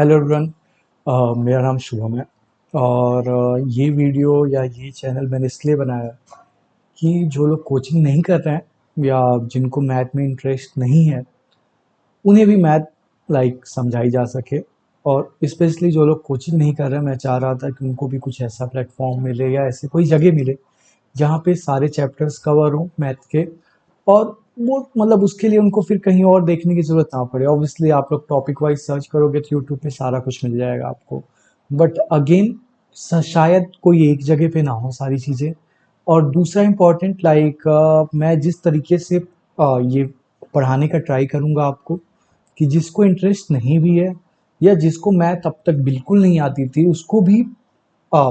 Hello everyone. मेरा नाम शुभम है और ये वीडियो या ये चैनल मैंने इसलिए बनाया कि जो लोग कोचिंग नहीं कर रहे हैं या जिनको मैथ में इंटरेस्ट नहीं है उन्हें भी मैथ समझाई जा सके। और स्पेशली जो लोग कोचिंग नहीं कर रहे हैं, मैं चाह रहा था कि उनको भी कुछ ऐसा प्लेटफॉर्म मिले या ऐसे कोई जगह मिले जहाँ पे सारे चैप्टर्स कवर हों मैथ के। और वो उसके लिए उनको फिर कहीं और देखने की ज़रूरत ना पड़े। ऑब्वियसली आप लोग टॉपिक वाइज सर्च करोगे तो यूट्यूब पे सारा कुछ मिल जाएगा आपको, बट अगेन शायद कोई एक जगह पे ना हो सारी चीज़ें। और दूसरा इम्पॉर्टेंट मैं जिस तरीके से ये पढ़ाने का ट्राई करूँगा आपको, कि जिसको इंटरेस्ट नहीं भी है या जिसको मैथ अब तक बिल्कुल नहीं आती थी उसको भी अ,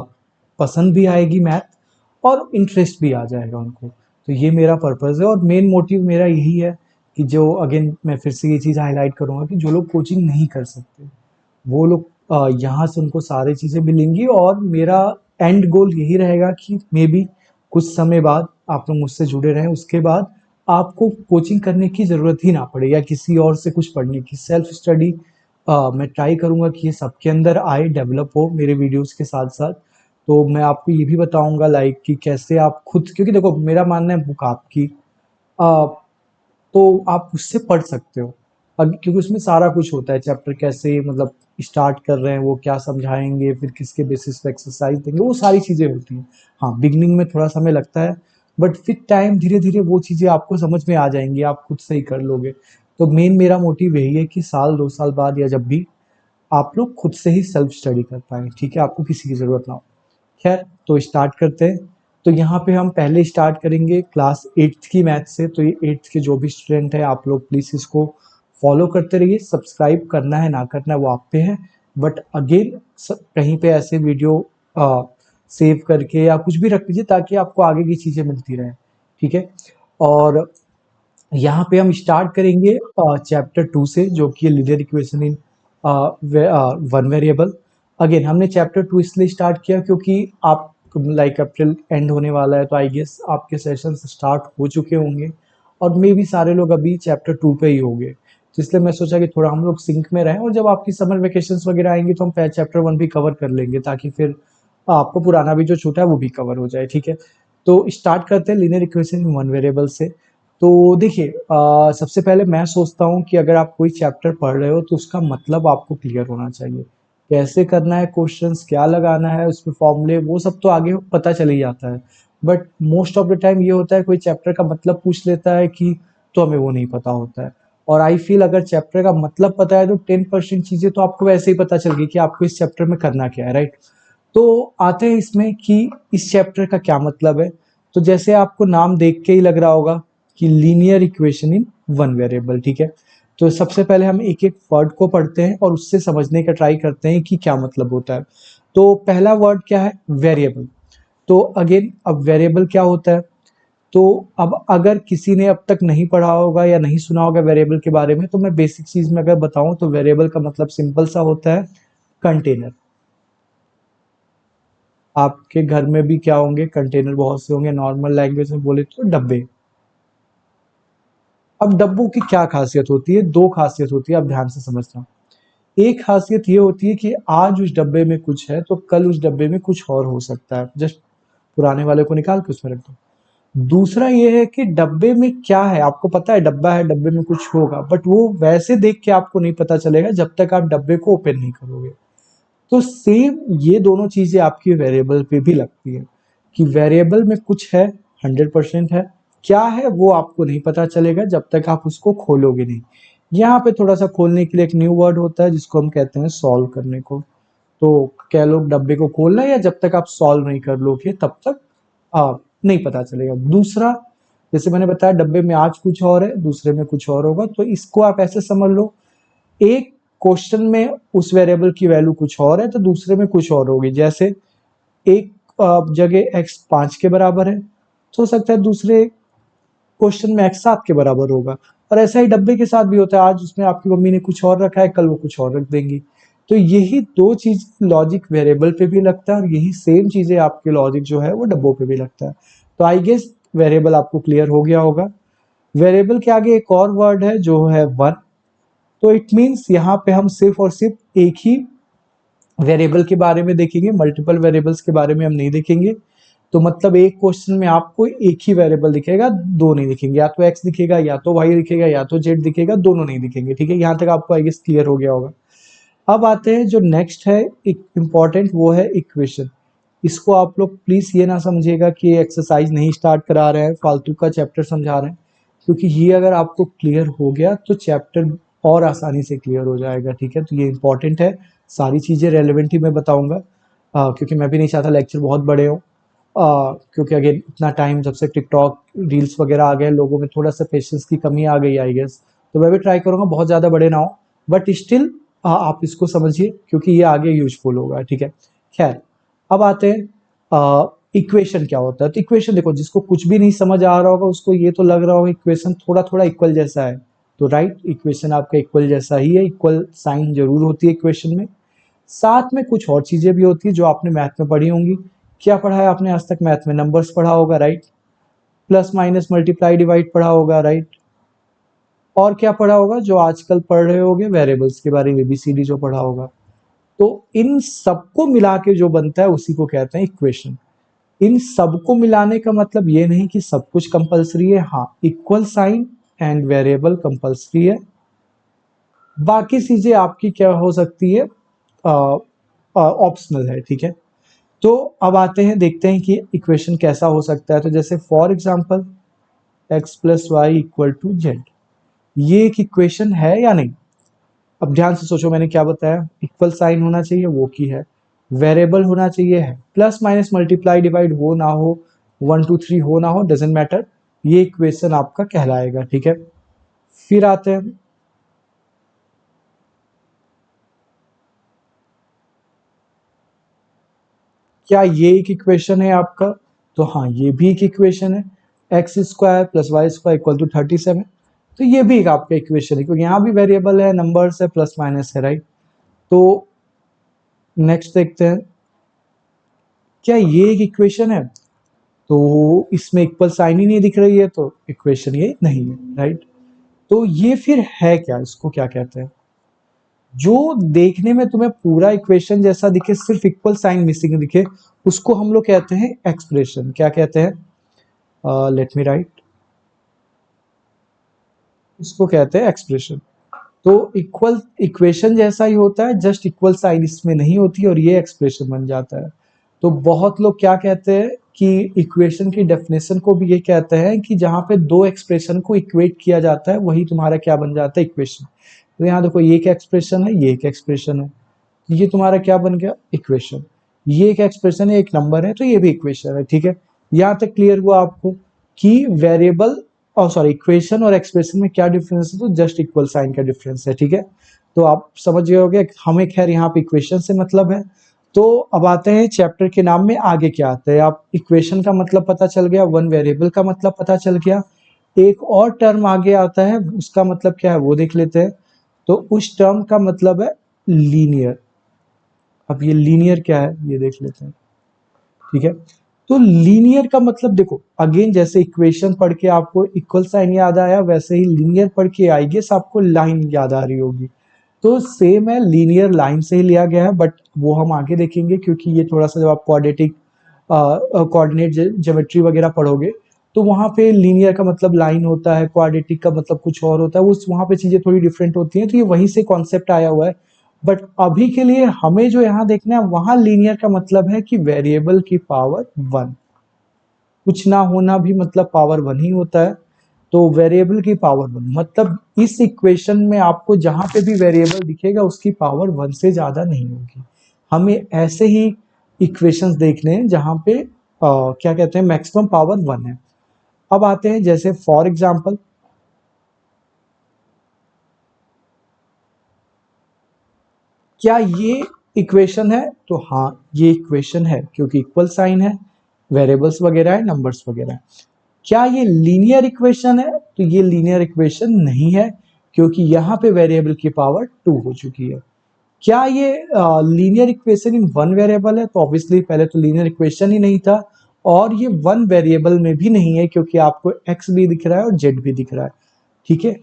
पसंद भी आएगी मैथ और इंटरेस्ट भी आ जाएगा उनको। तो ये मेरा पर्पज़ है और मेन मोटिव मेरा यही है कि जो अगेन मैं फिर से ये चीज़ हाईलाइट करूँगा कि जो लोग कोचिंग नहीं कर सकते वो लोग यहाँ से उनको सारी चीज़ें मिलेंगी। और मेरा एंड गोल यही रहेगा कि मे बी कुछ समय बाद आप लोग मुझसे जुड़े रहें, उसके बाद आपको कोचिंग करने की ज़रूरत ही ना पड़े या किसी और से कुछ पढ़ने की। सेल्फ स्टडी मैं ट्राई करूँगा कि ये सबके अंदर आए, डेवलप हो मेरे वीडियोस के साथ साथ। तो मैं आपको ये भी बताऊँगा कि कैसे आप खुद, क्योंकि देखो मेरा मानना है बुक आपकी, अ, तो आप उससे पढ़ सकते हो। क्योंकि उसमें सारा कुछ होता है, चैप्टर कैसे स्टार्ट कर रहे हैं, वो क्या समझाएंगे, फिर किसके बेसिस पे एक्सरसाइज देंगे, वो सारी चीज़ें होती हैं। हाँ, बिगनिंग में थोड़ा समय लगता है, बट फिर टाइम धीरे धीरे वो चीज़ें आपको समझ में आ जाएंगी, आप खुद से ही कर लोगे। तो मेन मेरा मोटिव यही है कि साल 2 साल बाद या जब भी आप लोग खुद से ही सेल्फ स्टडी कर पाएँ, ठीक है? आपको किसी की ज़रूरत ना हो। खैर, तो स्टार्ट करते हैं। तो यहाँ पे हम पहले स्टार्ट करेंगे क्लास 8th की मैथ से। तो ये 8th के जो भी स्टूडेंट हैं, आप लोग प्लीज़ इसको फॉलो करते रहिए। सब्सक्राइब करना है ना करना है वो आप पे है, बट अगेन कहीं पे ऐसे वीडियो सेव करके या कुछ भी रख लीजिए ताकि आपको आगे की चीज़ें मिलती रहें, ठीक है? और यहाँ पे हम स्टार्ट करेंगे चैप्टर 2 से, जो कि linear equation in one variable. Again हमने चैप्टर 2 इसलिए स्टार्ट किया क्योंकि आप अप्रैल एंड होने वाला है, तो आई गेस आपके सेशन स्टार्ट हो चुके होंगे और मे भी सारे लोग अभी चैप्टर 2 पे ही होंगे। तो इसलिए मैं सोचा कि थोड़ा हम लोग सिंक में रहें और जब आपकी समर वेकेशंस वगैरह आएंगी तो हम चैप्टर 1 भी कवर कर लेंगे, ताकि फिर आपको पुराना भी जो छूटा है वो भी कवर हो जाए, ठीक है? तो स्टार्ट करते हैं linear equation in one variable से। तो देखिए, सबसे पहले मैं सोचता हूँ कि अगर आप कोई चैप्टर पढ़ रहे हो तो उसका मतलब आपको क्लियर होना चाहिए। कैसे करना है क्वेश्चंस, क्या लगाना है उसमें फॉर्मूले, वो सब तो आगे पता चल ही जाता है। But most of the time ये होता है कोई चैप्टर का मतलब पूछ लेता है कि, तो हमें वो नहीं पता होता है। और आई फील अगर चैप्टर का मतलब पता है तो 10% चीज़ें तो आपको वैसे ही पता चल गई कि आपको इस चैप्टर में करना क्या है, राइट? तो आते हैं इसमें कि इस चैप्टर का क्या मतलब है। तो जैसे आपको नाम देख के ही लग रहा होगा कि linear equation in one variable, ठीक है? तो सबसे पहले हम एक एक वर्ड को पढ़ते हैं और उससे समझने का ट्राई करते हैं कि क्या मतलब होता है। तो पहला वर्ड क्या है? वेरिएबल। तो अगेन, अब वेरिएबल क्या होता है? तो अब अगर किसी ने अब तक नहीं पढ़ा होगा या नहीं सुना होगा वेरिएबल के बारे में, तो मैं बेसिक चीज में अगर बताऊं तो वेरिएबल का मतलब सिंपल सा होता है कंटेनर। आपके घर में भी क्या होंगे, कंटेनर बहुत से होंगे, नॉर्मल लैंग्वेज में बोले तो डब्बे। अब डब्बों की क्या खासियत होती है? दो खासियत होती है, आप ध्यान से समझना। एक खासियत ये होती है कि आज उस डब्बे में कुछ है तो कल उस डब्बे में कुछ और हो सकता है, जस्ट पुराने वाले को निकाल के उसमें रख दो। दूसरा ये है कि डब्बे में क्या है आपको पता है, डब्बा है, डब्बे में कुछ होगा, बट वो वैसे देख के आपको नहीं पता चलेगा जब तक आप डब्बे को ओपन नहीं करोगे। तो सेम ये दोनों चीजें आपकी वेरिएबल पे भी लगती है कि वेरिएबल में कुछ है, 100% है, क्या है वो आपको नहीं पता चलेगा जब तक आप उसको खोलोगे नहीं। यहाँ पे थोड़ा सा खोलने के लिए एक न्यू वर्ड होता है जिसको हम कहते हैं सॉल्व करने को। तो कह लो डब्बे को खोलना है, या जब तक आप सॉल्व नहीं कर लोगे तब तक नहीं पता चलेगा। दूसरा, जैसे मैंने बताया डब्बे में आज कुछ और है, दूसरे में कुछ और होगा, तो इसको आप ऐसे समझ लो, एक क्वेश्चन में उस वेरिएबल की वैल्यू कुछ और है तो दूसरे में कुछ और होगी। जैसे एक जगह x 5 के बराबर है तो हो सकता है दूसरे क्वेश्चन में x 7 के बराबर होगा। और ऐसा ही डब्बे के साथ भी होता है, आज उसमें आपकी मम्मी ने कुछ और रखा है, कल वो कुछ और रख देंगी। तो यही दो चीज लॉजिक वेरिएबल पे भी लगता है और यही सेम चीजें आपके लॉजिक जो है वो डब्बों पे भी लगता है। तो आई गेस वेरिएबल आपको क्लियर हो गया होगा। वेरिएबल के आगे एक और वर्ड है जो है वन। तो इट मीन्स यहाँ पे हम सिर्फ और सिर्फ एक ही वेरिएबल के बारे में देखेंगे, मल्टीपल वेरिएबल्स के बारे में हम नहीं देखेंगे। तो मतलब एक क्वेश्चन में आपको एक ही वेरिएबल दिखेगा, दो नहीं दिखेंगे, या तो x दिखेगा या तो y दिखेगा या तो z दिखेगा, दोनों नहीं दिखेंगे। ठीक है, यहाँ तक आपको आई गेस क्लियर हो गया होगा। अब आते हैं जो नेक्स्ट है एक इम्पॉर्टेंट, वो है इक्वेशन। इसको आप लोग प्लीज ये ना समझिएगा कि एक्सरसाइज नहीं स्टार्ट करा रहे हैं, फालतू का चैप्टर समझा रहे हैं, क्योंकि ये अगर आपको क्लियर हो गया तो चैप्टर और आसानी से क्लियर हो जाएगा। ठीक है, तो ये इंपॉर्टेंट है, सारी चीज़ें रेलेवेंट ही मैं बताऊंगा, क्योंकि मैं भी नहीं चाहता लेक्चर बहुत बड़े हो, क्योंकि अगेन इतना टाइम जब से टिकटॉक रील्स वगैरह आ गए, लोगों में थोड़ा सा पेशेंस की कमी आ गई आई गेस। तो मैं भी ट्राई करूंगा बहुत ज़्यादा बड़े ना हो, बट स्टिल आप इसको समझिए क्योंकि ये आगे यूजफुल होगा। ठीक है, खैर अब आते हैं इक्वेशन क्या होता है। तो इक्वेशन देखो, जिसको कुछ भी नहीं समझ आ रहा होगा उसको ये तो लग रहा होगा इक्वेशन थोड़ा थोड़ा इक्वल जैसा है, तो राइट, इक्वेशन आपका इक्वल जैसा ही है, इक्वल साइन जरूर होती है इक्वेशन में। साथ में कुछ और चीजें भी होती है जो आपने मैथ में पढ़ी होंगी। क्या पढ़ा है आपने आज तक मैथ में? नंबर्स पढ़ा होगा, right, plus minus multiply divide पढ़ा होगा, राइट, और क्या पढ़ा होगा जो आजकल पढ़ रहे होगे, वेरिएबल्स के बारे में एबीसीडी जो पढ़ा होगा। तो इन सबको मिला के जो बनता है उसी को कहते हैं इक्वेशन। इन सबको मिलाने का मतलब ये नहीं कि सब कुछ कंपलसरी है, हाँ equal sign and variable compulsory है, बाकी चीजें आपकी क्या हो सकती है, ऑप्शनल है। ठीक है, तो अब आते हैं, देखते हैं कि इक्वेशन कैसा हो सकता है। तो जैसे for example x plus y equal to z, ये एक इक्वेशन है या नहीं? अब ध्यान से सोचो, मैंने क्या बताया, इक्वल साइन होना चाहिए, वो की है, वेरिएबल होना चाहिए है, प्लस माइनस मल्टीप्लाई डिवाइड हो ना हो, 1 2 3 हो ना हो, डजेंट मैटर, ये इक्वेशन आपका कहलाएगा। ठीक है, फिर आते हैं, क्या ये एक इक्वेशन है आपका? तो हाँ, ये भी एक इक्वेशन है, x square plus y square equal to 37। तो ये भी एक आपका इक्वेशन है, क्योंकि यहाँ भी वेरिएबल है, नंबर्स है, प्लस माइनस है, राइट। तो नेक्स्ट देखते हैं, क्या ये एक इक्वेशन है? तो इसमें इक्वल साइन ही नहीं दिख रही है, तो इक्वेशन ये नहीं है, राइट। तो ये फिर है क्या, इसको क्या कहते हैं? जो देखने में तुम्हें पूरा इक्वेशन जैसा दिखे, सिर्फ इक्वल साइन मिसिंग दिखे, उसको हम लोग कहते हैं एक्सप्रेशन। क्या कहते हैं? लेट मी राइट, इसको कहते हैं एक्सप्रेशन। तो इक्वल इक्वेशन जैसा ही होता है, जस्ट इक्वल साइन इसमें नहीं होती और ये एक्सप्रेशन बन जाता है। तो बहुत लोग क्या कहते हैं कि इक्वेशन की डेफिनेशन को भी ये कहते हैं कि जहां पे दो एक्सप्रेशन को इक्वेट किया जाता है वही तुम्हारा क्या बन जाता है, इक्वेशन। तो यहाँ देखो, ये एक एक्सप्रेशन है, ये एक एक्सप्रेशन है, ये तुम्हारा क्या बन गया, इक्वेशन। ये एक एक्सप्रेशन है, एक नंबर है, तो ये भी इक्वेशन है। ठीक है, यहाँ तक क्लियर हुआ आपको कि वेरिएबल और सॉरी इक्वेशन और एक्सप्रेशन में क्या डिफरेंस है? तो जस्ट इक्वल साइन का डिफरेंस है। ठीक है, तो आप समझ गए होंगे, हमें खैर यहाँ पे इक्वेशन से मतलब है। तो अब आते हैं चैप्टर के नाम में आगे क्या आता है। आप इक्वेशन का मतलब पता चल गया, वन वेरिएबल का मतलब पता चल गया, एक और टर्म आगे आता है, उसका मतलब क्या है वो देख लेते हैं। तो उस टर्म का मतलब है लीनियर। अब ये लीनियर क्या है ये देख लेते हैं। ठीक है, तो लीनियर का मतलब देखो, अगेन जैसे इक्वेशन पढ़ के आपको इक्वल साइन याद आया, वैसे ही लीनियर पढ़ के आई गेस आपको लाइन याद आ रही होगी। तो सेम है, लीनियर लाइन से ही लिया गया है, बट वो हम आगे देखेंगे, क्योंकि ये थोड़ा सा जब आप क्वाड्रेटिक कोऑर्डिनेट ज्योमेट्री वगैरह पढ़ोगे तो वहां पे लीनियर का मतलब लाइन होता है, क्वाड्रेटिक का मतलब कुछ और होता है, वो वहां पे चीजें थोड़ी डिफरेंट होती हैं। तो ये वहीं से कॉन्सेप्ट आया हुआ है, बट अभी के लिए हमें जो यहाँ देखना है, वहां लीनियर का मतलब है कि वेरिएबल की पावर 1, कुछ ना होना भी मतलब पावर 1 ही होता है। तो वेरिएबल की पावर 1 मतलब इस इक्वेशन में आपको जहां पे भी वेरिएबल दिखेगा उसकी पावर 1 से ज्यादा नहीं होगी। हमें ऐसे ही इक्वेशंस देखने हैं जहां पे क्या कहते हैं, मैक्सिमम पावर 1 है। अब आते हैं, जैसे फॉर एग्जांपल, क्या ये इक्वेशन है? तो हाँ, ये इक्वेशन है, क्योंकि इक्वल साइन है, वेरिएबल्स वगैरह है, नंबर्स वगैरह है। क्या ये लीनियर इक्वेशन है? तो ये लीनियर इक्वेशन नहीं है, क्योंकि यहाँ पे वेरिएबल की पावर 2 हो चुकी है। क्या ये linear equation in one variable है? तो ऑब्वियसली पहले तो लीनियर इक्वेशन ही नहीं था, और ये वन वेरिएबल में भी नहीं है, क्योंकि आपको एक्स भी दिख रहा है और जेड भी दिख रहा है। ठीक है,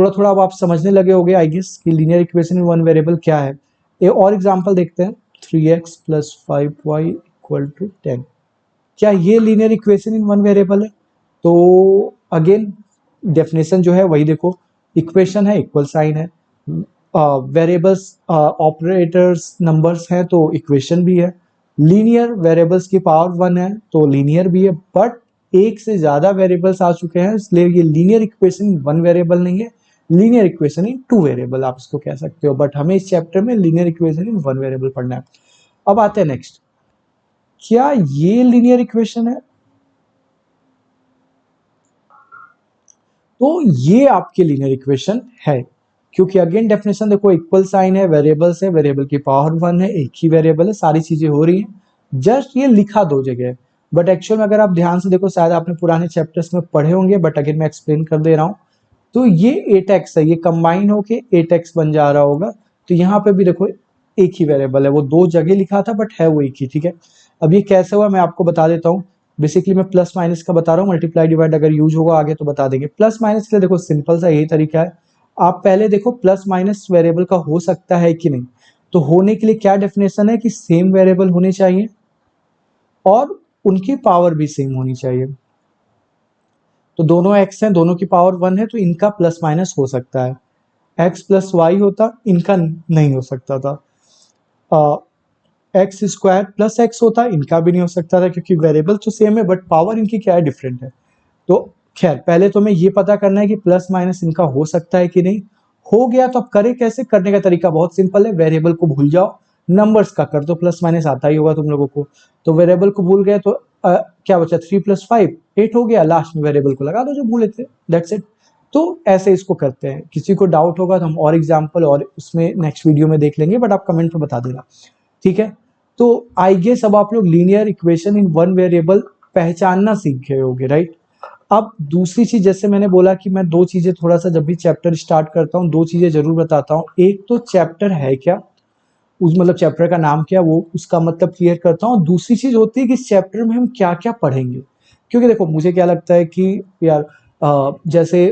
थोड़ा थोड़ा अब आप समझने लगे होगे आई गेस कि linear equation in one variable क्या है। एक और एग्जांपल देखते हैं, 3x + 5y = 10। क्या ये linear equation in one variable है? तो अगेन डेफिनेशन जो है वही देखो, इक्वेशन है, इक्वल साइन है, वेरिएबल्स ऑपरेटर्स नंबर्स हैं तो इक्वेशन भी है, लीनियर वेरिएबल्स की पावर 1 है तो लीनियर भी है, बट एक से ज्यादा वेरिएबल्स आ चुके हैं इसलिए ये लीनियर इक्वेशन वन वेरिएबल नहीं है, linear equation in two variable आप इसको कह सकते हो, बट हमें इस चैप्टर में linear equation in one variable पढ़ना है। अब आते हैं नेक्स्ट, क्या ये लीनियर इक्वेशन है? तो ये आपके लीनियर इक्वेशन है, क्योंकि अगेन डेफिनेशन देखो, इक्वल साइन है, वेरिएबल्स है, वेरिएबल की पावर 1 है, एक ही वेरिएबल है, सारी चीजें हो रही हैं, जस्ट ये लिखा दो जगह है, बट एक्चुअल में अगर आप ध्यान से देखो, शायद आपने पुराने चैप्टर्स में पढ़े होंगे, बट अगेन मैं एक्सप्लेन कर दे रहा हूँ। तो ये 8x है, ये कंबाइन होके 8x बन जा रहा होगा, तो यहाँ पे भी देखो एक ही वेरिएबल है, वो दो जगह लिखा था बट है वो एक ही, ठीक है। अब ये कैसे हुआ मैं आपको बता देता हूँ। बेसिकली मैं प्लस माइनस का बता रहा हूँ, मल्टीप्लाई डिवाइड अगर यूज होगा आगे तो बता देंगे। प्लस माइनस के लिए देखो सिंपल सा यही तरीका है, आप पहले देखो प्लस माइनस वेरिएबल का हो सकता है कि नहीं, तो होने के लिए क्या डेफिनेशन है कि सेम वेरिएबल होने चाहिए और उनकी पावर भी सेम होनी चाहिए। तो दोनों x हैं, दोनों की पावर 1 है, तो इनका प्लस माइनस हो सकता है। x + y होता, इनका नहीं हो सकता था। x² + x होता, इनका भी नहीं हो सकता था, क्योंकि वेरिएबल तो सेम है बट पावर इनकी क्या है, डिफरेंट है। तो खैर पहले तो हमें ये पता करना है कि प्लस माइनस इनका हो सकता है कि नहीं। हो गया तो अब करें कैसे? करने का तरीका बहुत सिंपल है, वेरिएबल को भूल जाओ, नंबर्स का कर दो, प्लस माइनस आता ही होगा तुम लोगों को। तो वेरिएबल को भूल गए तो क्या बचा, 3 + 5 8 हो गया, लास्ट में वेरिएबल को लगा दो जो भूले थे, दैट्स इट। तो ऐसे इसको करते हैं। किसी को डाउट होगा तो हम और एग्जाम्पल और उसमें नेक्स्ट वीडियो में देख लेंगे, बट आप कमेंट में बता देना, ठीक है। तो आई गेस अब आप लोग linear equation in one variable पहचानना सीख गए होगे, राइट। अब दूसरी चीज, जैसे मैंने बोला कि मैं दो चीजें थोड़ा सा जब भी चैप्टर स्टार्ट करता हूँ दो चीजें जरूर बताता हूँ। एक तो चैप्टर है क्या, उस मतलब चैप्टर का नाम क्या, वो उसका मतलब क्लियर करता हूँ। दूसरी चीज होती है कि इस चैप्टर में हम क्या क्या पढ़ेंगे, क्योंकि देखो मुझे क्या लगता है कि यार जैसे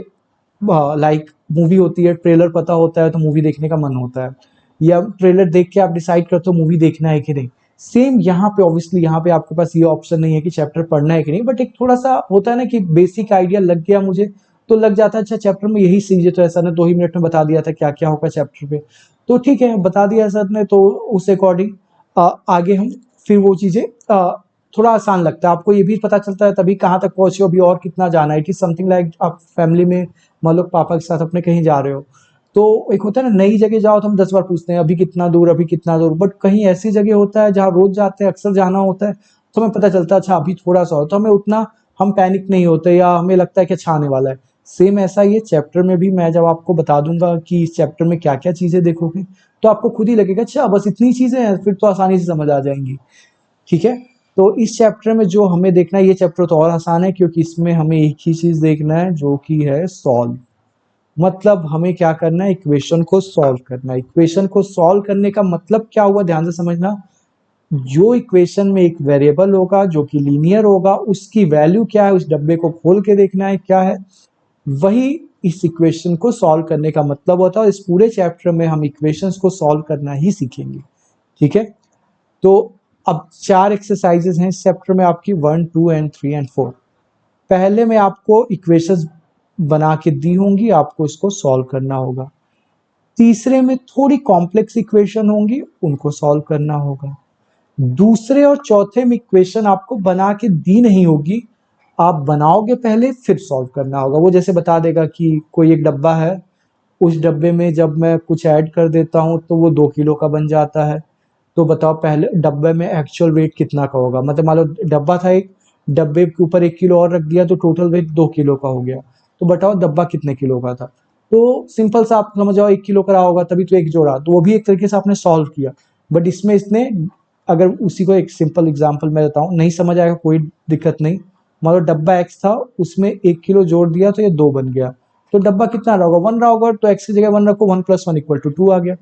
लाइक मूवी होती है, ट्रेलर पता होता है तो मूवी देखने का मन होता है, या ट्रेलर देख के आप डिसाइड करते हो मूवी देखना है कि नहीं। सेम यहाँ पे ऑब्वियसली यहाँ पे आपके पास ये ऑप्शन नहीं है कि चैप्टर पढ़ना है कि नहीं, बट एक थोड़ा सा होता है ना कि बेसिक आइडिया लग गया मुझे, तो लग जाता है अच्छा चैप्टर में यही सीख है, तो ऐसा ने 2 ही मिनट में बता दिया था क्या क्या होगा चैप्टर पे, तो ठीक है बता दिया सर ने, तो उस अकॉर्डिंग आगे हम फिर वो चीजें थोड़ा आसान लगता है, आपको ये भी पता चलता है तभी कहाँ तक पहुंचे हो, अभी और कितना जाना है। इट इज समथिंग लाइक आप फैमिली में मान लो पापा के साथ अपने कहीं जा रहे हो, तो एक होता है ना नई जगह जाओ तो हम 10 बार पूछते हैं अभी कितना दूर, अभी कितना दूर, बट कहीं ऐसी जगह होता है जहाँ रोज जाते हैं, अक्सर जाना होता है, तो हमें पता चलता है अच्छा अभी थोड़ा सा हो, तो हमें उतना हम पैनिक नहीं होते या हमें लगता है कि अच्छा आने वाला है। सेम ऐसा ये चैप्टर में भी मैं जब आपको बता दूंगा कि इस चैप्टर में क्या क्या चीजें देखोगे, तो आपको खुद ही लगेगा अच्छा बस इतनी चीजें हैं, फिर तो आसानी से समझ आ जाएंगी, ठीक है। तो इस चैप्टर में जो हमें देखना है, ये चैप्टर तो और आसान है क्योंकि इसमें हमें एक ही चीज देखना है जो कि है सॉल्व, मतलब हमें क्या करना है, इक्वेशन को सॉल्व करना है। इक्वेशन को सॉल्व करने का मतलब क्या हुआ, ध्यान से समझना, जो इक्वेशन में एक वेरिएबल होगा जो कि लीनियर होगा, उसकी वैल्यू क्या है, उस डब्बे को खोल के देखना है क्या है, वही इस इक्वेशन को सॉल्व करने का मतलब होता है। इस पूरे चैप्टर में हम इक्वेशंस को सॉल्व करना ही सीखेंगे, ठीक है। तो अब 4 एक्सरसाइजेज हैं इस चैप्टर में आपकी, 1 2 एंड 3 एंड 4। पहले में आपको इक्वेशंस बना के दी होंगी, आपको इसको सॉल्व करना होगा। तीसरे में थोड़ी कॉम्प्लेक्स इक्वेशन होंगी, उनको सॉल्व करना होगा। दूसरे और चौथे में इक्वेशन आपको बना के दी नहीं होगी, आप बनाओगे पहले फिर सॉल्व करना होगा। वो जैसे बता देगा कि कोई एक डब्बा है, उस डब्बे में जब मैं कुछ ऐड कर देता हूँ तो वो 2 किलो का बन जाता है, तो बताओ पहले डब्बे में एक्चुअल वेट कितना का होगा, मतलब मान लो डब्बा था एक, डब्बे के ऊपर 1 किलो और रख दिया तो टोटल वेट 2 किलो का हो गया, तो बताओ डब्बा कितने किलो का था। तो सिंपल सा आप समझ जाओ 1 किलो का रहा होगा तभी तो एक जोड़ा, तो वो भी एक तरीके से आपने सॉल्व किया। बट इसमें इसने, अगर उसी को एक सिंपल एग्जांपल मैं देता हूँ, नहीं समझ आएगा कोई दिक्कत नहीं। मान लो डब्बा एक्स था, उसमें 1 किलो जोड़ दिया तो ये 2 बन गया, तो डब्बा कितना रहा होगा, 1 रहा होगा, तो एक्स की जगह 1 रखो, 1 + 1 = 2 आ गया।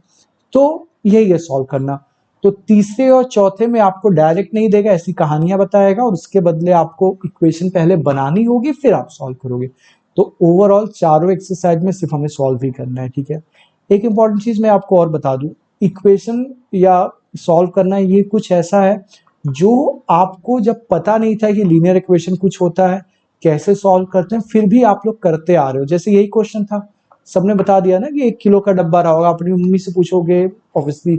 तो यही है सॉल्व करना। तो तीसरे और चौथे में आपको डायरेक्ट नहीं देगा, ऐसी कहानियां बताएगा और उसके बदले आपको इक्वेशन पहले बनानी होगी फिर आप सॉल्व करोगे। तो ओवरऑल चारों एक्सरसाइज में सिर्फ हमें सॉल्व ही करना है, ठीक है। एक इंपॉर्टेंट चीज मैं आपको और बता दूं, इक्वेशन या सॉल्व करना ये कुछ ऐसा है जो आपको जब पता नहीं था कि लीनियर इक्वेशन कुछ होता है, कैसे सॉल्व करते हैं, फिर भी आप लोग करते आ रहे हो। जैसे यही क्वेश्चन था, सबने बता दिया ना कि 1 किलो का डब्बा रहा होगा, अपनी मम्मी से पूछोगे, ऑब्वियसली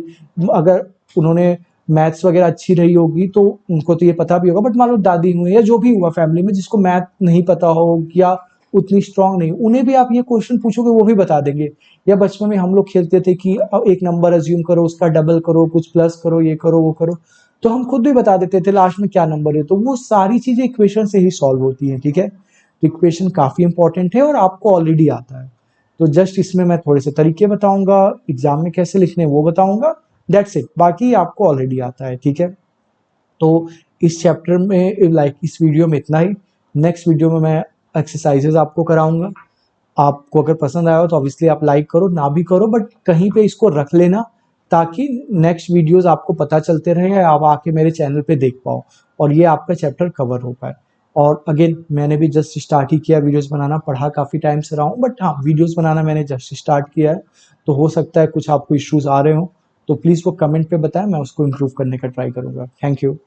अगर उन्होंने मैथ्स वगैरह अच्छी रही होगी तो उनको तो ये पता भी होगा, बट मान लो दादी हुई या जो भी हुआ फैमिली में जिसको मैथ नहीं पता हो या उतनी स्ट्रांग नहीं, उन्हें भी आप ये क्वेश्चन पूछोगे वो भी बता देंगे। या बचपन में हम लोग खेलते थे कि अब एक नंबर अज्यूम करो, उसका डबल करो, कुछ प्लस करो, ये करो वो करो, तो हम खुद भी बता देते थे लास्ट में क्या नंबर है। तो वो सारी चीजें इक्वेशन से ही सॉल्व होती हैं, ठीक है। तो इक्वेशन काफी इंपॉर्टेंट है और आपको ऑलरेडी आता है। तो जस्ट इसमें मैं थोड़े से तरीके बताऊंगा, एग्जाम में कैसे लिखने वो बताऊंगा, दैट्स इट, बाकी आपको ऑलरेडी आता है, ठीक है। तो इस चैप्टर में इस वीडियो में इतना ही। नेक्स्ट वीडियो में मैं एक्सरसाइजेज आपको कराऊंगा। आपको अगर पसंद आया हो तो ऑब्वियसली आप लाइक करो, ना भी करो बट कहीं पे इसको रख लेना, ताकि नेक्स्ट वीडियोस आपको पता चलते रहे या आप आके मेरे चैनल पे देख पाओ और ये आपका चैप्टर कवर हो पाए। और अगेन मैंने भी जस्ट स्टार्ट ही किया वीडियोस बनाना, पढ़ा काफ़ी टाइम से रहा हूँ बट हाँ वीडियोस बनाना मैंने जस्ट स्टार्ट किया है। तो हो सकता है कुछ आपको इश्यूज आ रहे हो, तो प्लीज़ वो कमेंट पे बताएं, मैं उसको इम्प्रूव करने का ट्राई करूँगा। Thank you.